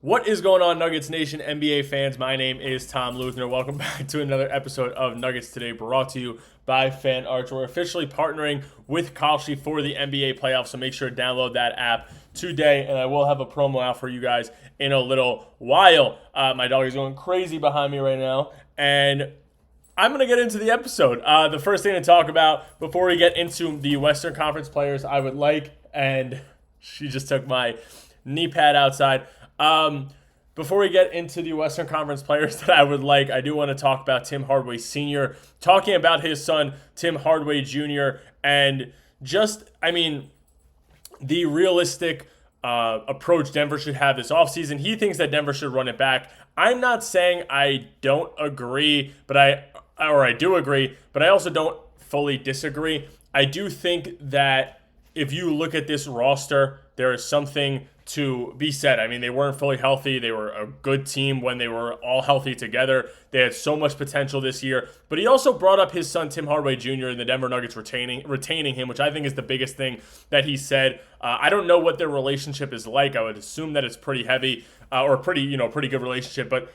What is going on, Nuggets Nation, NBA fans? My name is Tom Leuthner. Welcome back to another episode of Nuggets Today, brought to you by Fan Arch. We're officially partnering with Kalshi for the NBA playoffs, so make sure to download that app today, and I will have a promo out for you guys in a little while. My dog is going crazy behind me right now, and I'm going to get into the episode. The first thing to talk about before we get into the Western Conference players I would like, and she just took my knee pad outside. Before we get into the Western Conference players that I would like, I do want to talk about Tim Hardaway Sr., talking about his son, Tim Hardaway Jr., and the realistic approach Denver should have this offseason. He thinks that Denver should run it back. I'm not saying I don't agree, but I do agree, but I also don't fully disagree. I do think that if you look at this roster, there is something to be said. I mean, they weren't fully healthy. They were a good team when they were all healthy together. They had so much potential this year. But he also brought up his son, Tim Hardaway Jr., and the Denver Nuggets retaining him, which I think is the biggest thing that he said. I don't know what their relationship is like. I would assume that it's pretty heavy or pretty good relationship. But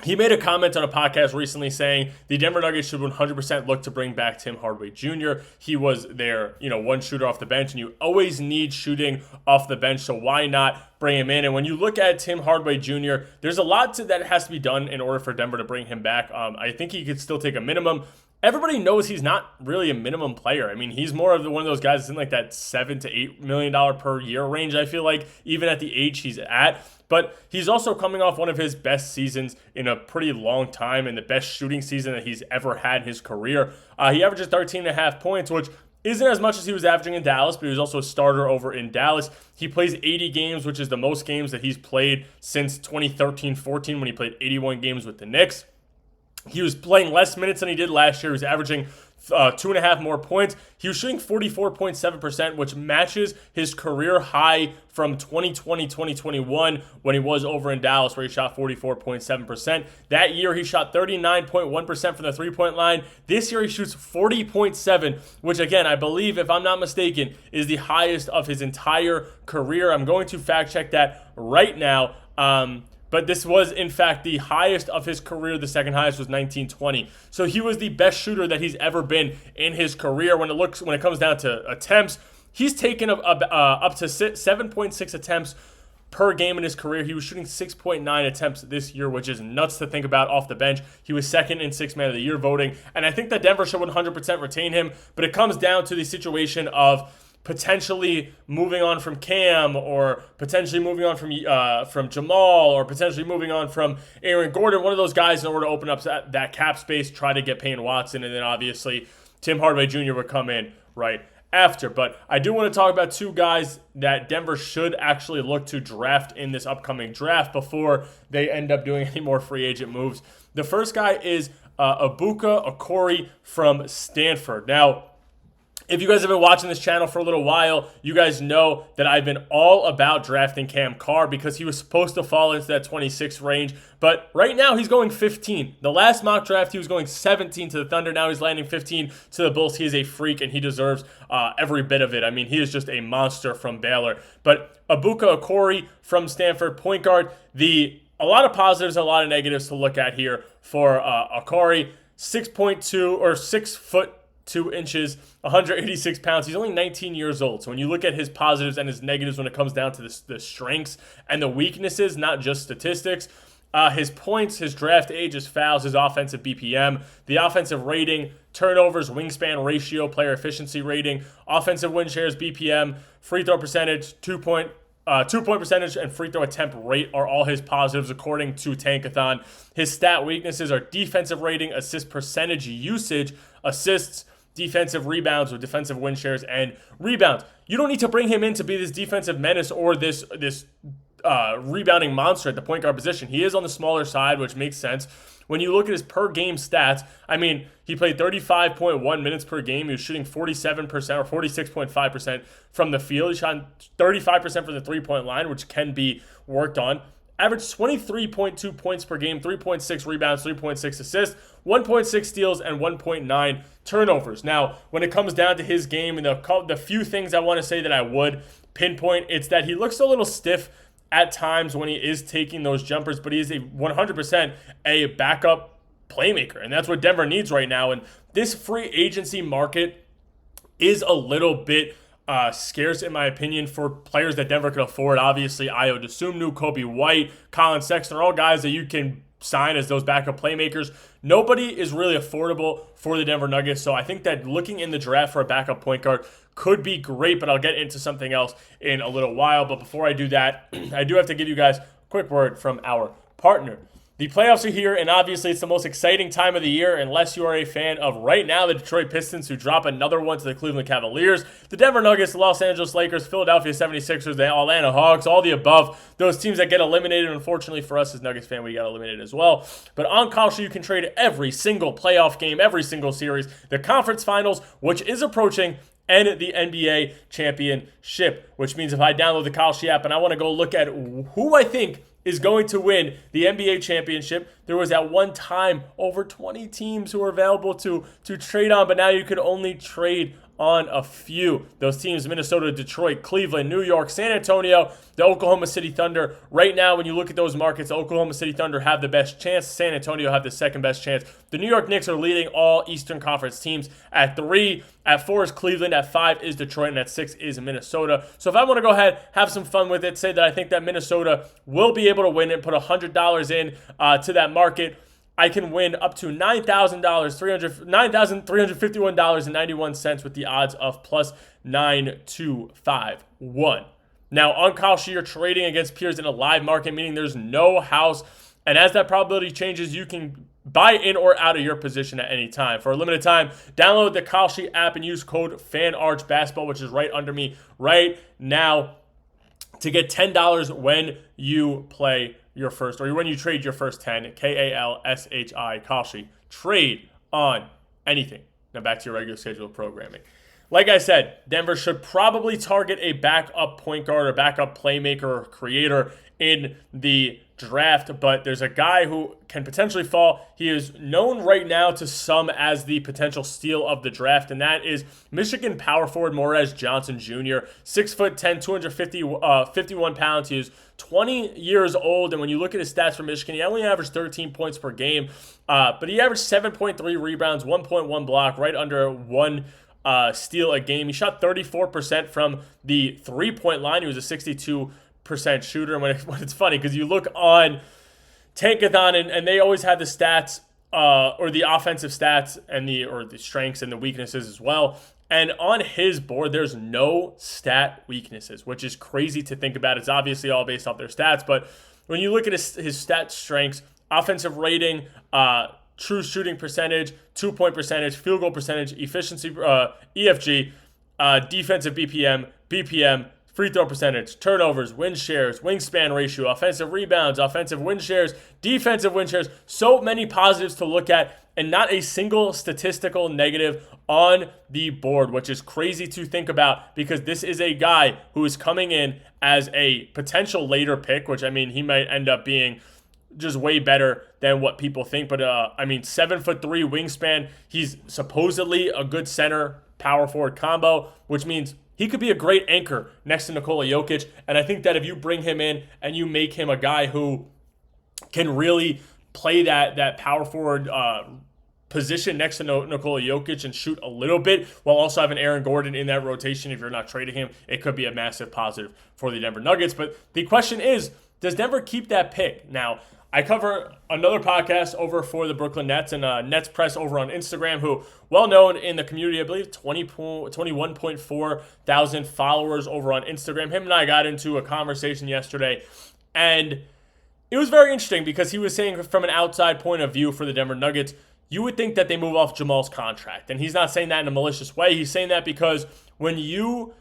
he made a comment on a podcast recently saying the Denver Nuggets should 100% look to bring back Tim Hardaway Jr. He was their, one shooter off the bench, and you always need shooting off the bench, so why not bring him in? And when you look at Tim Hardaway Jr., there's a lot that has to be done in order for Denver to bring him back. I think he could still take a minimum. Everybody knows he's not really a minimum player. I mean, he's more of one of those guys that's in like that $7 to $8 million per year range, I feel like, even at the age he's at. But he's also coming off one of his best seasons in a pretty long time and the best shooting season that he's ever had in his career. He averages 13.5 points, which isn't as much as he was averaging in Dallas, but he was also a starter over in Dallas. He plays 80 games, which is the most games that he's played since 2013-14 when he played 81 games with the Knicks. He was playing less minutes than he did last year. He was averaging 2.5 more points. He was shooting 44.7%, which matches his career high from 2020-2021 when he was over in Dallas, where he shot 44.7%. That year, he shot 39.1% from the three-point line. This year, he shoots 40.7%, which, again, I believe, if I'm not mistaken, is the highest of his entire career. I'm going to fact-check that right now. But this was, in fact, the highest of his career. The second highest was 1920. So he was the best shooter that he's ever been in his career. When it comes down to attempts, he's taken up to 7.6 attempts per game in his career. He was shooting 6.9 attempts this year, which is nuts to think about off the bench. He was second in Sixth Man of the Year voting. And I think that Denver should 100% retain him. But it comes down to the situation of potentially moving on from Cam, or potentially moving on from Jamal, or potentially moving on from Aaron Gordon, one of those guys, in order to open up that cap space, try to get Payne Watson, and then obviously Tim Hardaway Jr. would come in right after. But I do want to talk about two guys that Denver should actually look to draft in this upcoming draft before they end up doing any more free agent moves. The first guy is Ibuka Okori from Stanford. Now, if you guys have been watching this channel for a little while, you guys know that I've been all about drafting Cam Carr because he was supposed to fall into that 26 range. But right now, he's going 15. The last mock draft, he was going 17 to the Thunder. Now he's landing 15 to the Bulls. He is a freak, and he deserves every bit of it. I mean, he is just a monster from Baylor. But Ibuka Okori from Stanford, point guard. A lot of positives and a lot of negatives to look at here for Okori. 6'2" or 6'2" 186 pounds. He's only 19 years old. So when you look at his positives and his negatives when it comes down to the strengths and the weaknesses, not just statistics, his points, his draft age, his fouls, his offensive BPM, the offensive rating, turnovers, wingspan ratio, player efficiency rating, offensive win shares, BPM, free throw percentage, two-point percentage, and free throw attempt rate are all his positives according to Tankathon. His stat weaknesses are defensive rating, assist percentage usage, assists, defensive rebounds or defensive win shares, and rebounds. You don't need to bring him in to be this defensive menace or this rebounding monster at the point guard position. He is on the smaller side, which makes sense. When you look at his per game stats, I mean, he played 35.1 minutes per game. He was shooting 47% or 46.5% from the field. He shot 35% from the three-point line, which can be worked on. Averaged 23.2 points per game, 3.6 rebounds, 3.6 assists, 1.6 steals, and 1.9 turnovers. Now, when it comes down to his game, and the few things I want to say that I would pinpoint, it's that he looks a little stiff at times when he is taking those jumpers, but he is 100% a backup playmaker, and that's what Denver needs right now. And this free agency market is a little bit scarce, in my opinion, for players that Denver could afford. Obviously, Ayo Dosunmu, Kobe White, Colin Sexton are all guys that you can sign as those backup playmakers. Nobody is really affordable for the Denver Nuggets, so I think that looking in the draft for a backup point guard could be great, but I'll get into something else in a little while. But before I do that, I do have to give you guys a quick word from our partner. The playoffs are here, and obviously it's the most exciting time of the year unless you are a fan of right now the Detroit Pistons, who drop another one to the Cleveland Cavaliers, the Denver Nuggets, the Los Angeles Lakers, Philadelphia 76ers, the Atlanta Hawks, all the above. Those teams that get eliminated. Unfortunately for us as Nuggets fan, we got eliminated as well. But on Kalshi, you can trade every single playoff game, every single series, the conference finals, which is approaching, and the NBA championship, which means if I download the Kalshi app and I want to go look at who I think is going to win the NBA championship, there was at one time over 20 teams who were available to trade on, but now you can only trade on a few. Those teams: Minnesota, Detroit, Cleveland, New York, San Antonio, the Oklahoma City Thunder. Right now, when you look at those markets, the Oklahoma City Thunder have the best chance. San Antonio have the second best chance. The New York Knicks are leading all Eastern Conference teams at 3. At 4 is Cleveland. At 5 is Detroit. And at 6 is Minnesota. So if I want to go ahead, have some fun with it, say that I think that Minnesota will be able to win and put $100 in to that market, I can win up to $9,351.91 with the odds of plus 9,251. Now, on Kalshi, you're trading against peers in a live market, meaning there's no house. And as that probability changes, you can buy in or out of your position at any time. For a limited time, download the Kalshi app and use code FANARCHBASKETBALL, which is right under me right now, to get $10 when you play your first, or when you trade your first 10, Kalshi, Kalshi. Trade on anything. Now back to your regular schedule of programming. Like I said, Denver should probably target a backup point guard or backup playmaker or creator in the draft, but there's a guy who can potentially fall. He is known right now to some as the potential steal of the draft, and that is Michigan power forward Morez Johnson Jr. 6'10", 251 pounds. He is 20 years old, and when you look at his stats for Michigan, he only averaged 13 points per game, but he averaged 7.3 rebounds, 1.1 block, right under 1 steal a game. He shot 34% from the three-point line. He was a 62% shooter. And when it's funny, because you look on Tankathon, and they always have the stats or the offensive stats and the strengths and the weaknesses as well. And on his board, there's no stat weaknesses, which is crazy to think about. It's obviously all based off their stats, but when you look at his stat strengths, offensive rating, true shooting percentage, 2-point percentage, field goal percentage, efficiency, EFG, defensive BPM, free throw percentage, turnovers, win shares, wingspan ratio, offensive rebounds, offensive win shares, defensive win shares. So many positives to look at, and not a single statistical negative on the board, which is crazy to think about, because this is a guy who is coming in as a potential later pick, which, I mean, he might end up being just way better than what people think. But 7'3" wingspan. He's supposedly a good center power forward combo, which means he could be a great anchor next to Nikola Jokic. And I think that if you bring him in and you make him a guy who can really play that power forward position next to Nikola Jokic and shoot a little bit while also having Aaron Gordon in that rotation, if you're not trading him, it could be a massive positive for the Denver Nuggets. But the question is, does Denver keep that pick? Now, I cover another podcast over for the Brooklyn Nets and Nets Press over on Instagram, who well known in the community, I believe 21.4 thousand followers over on Instagram. Him and I got into a conversation yesterday, and it was very interesting because he was saying from an outside point of view for the Denver Nuggets, you would think that they move off Jamal's contract. And he's not saying that in a malicious way. He's saying that because when you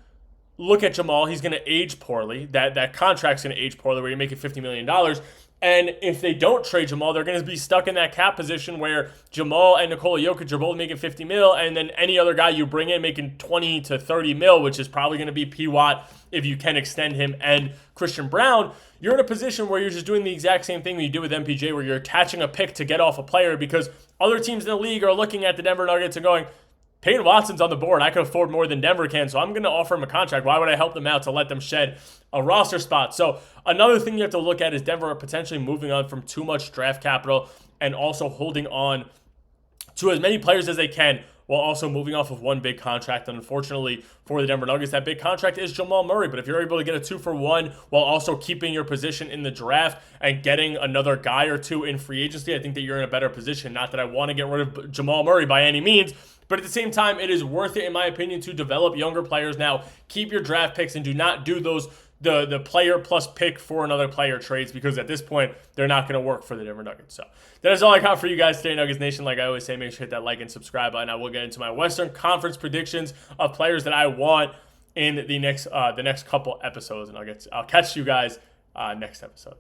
look at Jamal, he's going to age poorly. That contract's going to age poorly where you're making $50 million. And if they don't trade Jamal, they're going to be stuck in that cap position where Jamal and Nikola Jokic are both making 50 mil, and then any other guy you bring in making 20 to 30 mil, which is probably going to be P-Watt if you can extend him, and Christian Brown. You're in a position where you're just doing the exact same thing you do with MPJ, where you're attaching a pick to get off a player, because other teams in the league are looking at the Denver Nuggets and going, Peyton Watson's on the board. I could afford more than Denver can, so I'm going to offer him a contract. Why would I help them out to let them shed a roster spot? So another thing you have to look at is Denver potentially moving on from too much draft capital and also holding on to as many players as they can while also moving off of one big contract. And unfortunately for the Denver Nuggets, that big contract is Jamal Murray. But if you're able to get a 2-for-1 while also keeping your position in the draft and getting another guy or two in free agency, I think that you're in a better position. Not that I want to get rid of Jamal Murray by any means, but at the same time, it is worth it, in my opinion, to develop younger players now. Keep your draft picks and do not do those the player plus pick for another player trades, because at this point, they're not going to work for the Denver Nuggets. So that is all I got for you guys today, Nuggets Nation. Like I always say, make sure to hit that like and subscribe button. I will get into my Western Conference predictions of players that I want in the next couple episodes, and I'll catch you guys next episode.